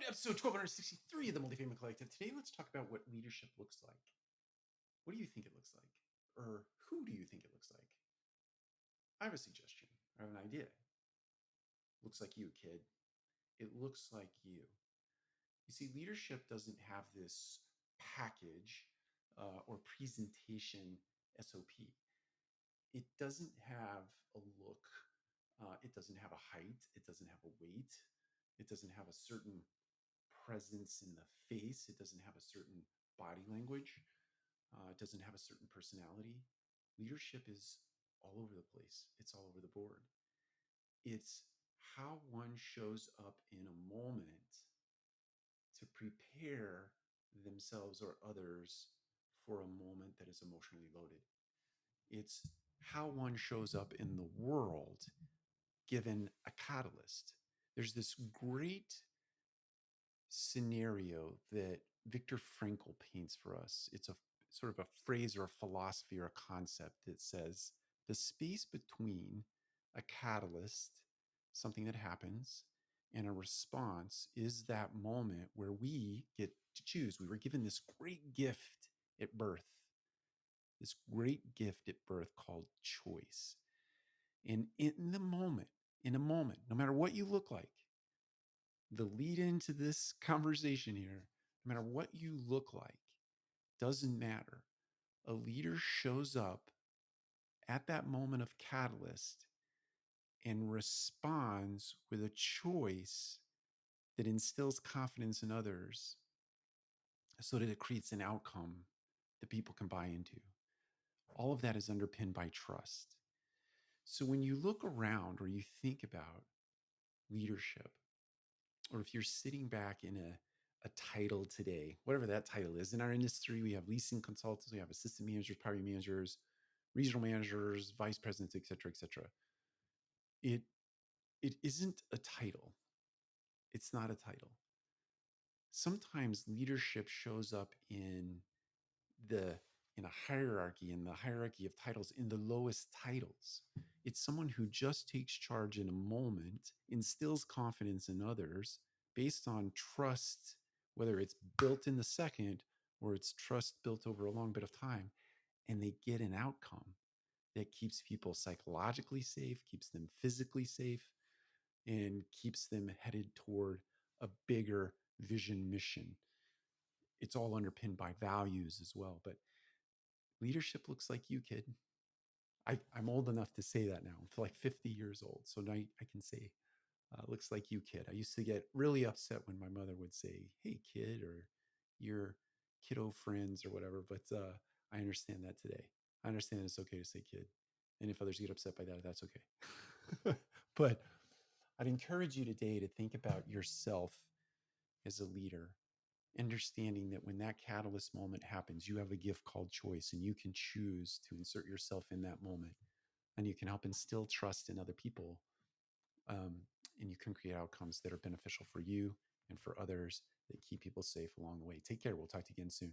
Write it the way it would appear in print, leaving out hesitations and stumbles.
Welcome to episode 1263 of the Multifamily Collective. Today, let's talk about what leadership looks like. What do you think it looks like? Or who do you think it looks like? I have a suggestion. I have an idea. Looks like you, kid. It looks like you. You see, leadership doesn't have this package or presentation SOP. It doesn't have a look. It doesn't have a height. It doesn't have a weight. It doesn't have a certain presence in the face. It doesn't have a certain body language. It doesn't have a certain personality. Leadership is all over the place. It's all over the board. It's how one shows up in a moment to prepare themselves or others for a moment that is emotionally loaded. It's how one shows up in the world given a catalyst. There's this great scenario that Viktor Frankl paints for us. It's a sort of a phrase or a philosophy or a concept that says the space between a catalyst, something that happens, and a response is that moment where we get to choose. We were given this great gift at birth, this great gift at birth called choice. And in a moment, no matter what you look like, the lead into this conversation here, no matter what you look like, doesn't matter. A leader shows up at that moment of catalyst and responds with a choice that instills confidence in others so that it creates an outcome that people can buy into. All of that is underpinned by trust. So when you look around or you think about leadership, or if you're sitting back in a title today, whatever that title is, in our industry, we have leasing consultants, we have assistant managers, property managers, regional managers, vice presidents, et cetera, et cetera. It isn't a title. It's not a title. Sometimes leadership shows up in a hierarchy, in the hierarchy of titles, in the lowest titles. It's someone who just takes charge in a moment, instills confidence in others based on trust, whether it's built in the second or it's trust built over a long bit of time, and they get an outcome that keeps people psychologically safe, keeps them physically safe, and keeps them headed toward a bigger vision mission. It's all underpinned by values as well. But leadership looks like you, kid. I'm old enough to say that now. I'm like 50 years old. So now I can say, looks like you, kid. I used to get really upset when my mother would say, hey, kid, or your kiddo friends or whatever. But I understand that today. I understand it's okay to say kid. And if others get upset by that, that's okay. But I'd encourage you today to think about yourself as a leader, understanding that when that catalyst moment happens, you have a gift called choice and you can choose to insert yourself in that moment, and you can help instill trust in other people. And you can create outcomes that are beneficial for you and for others that keep people safe along the way. Take care. We'll talk to you again soon.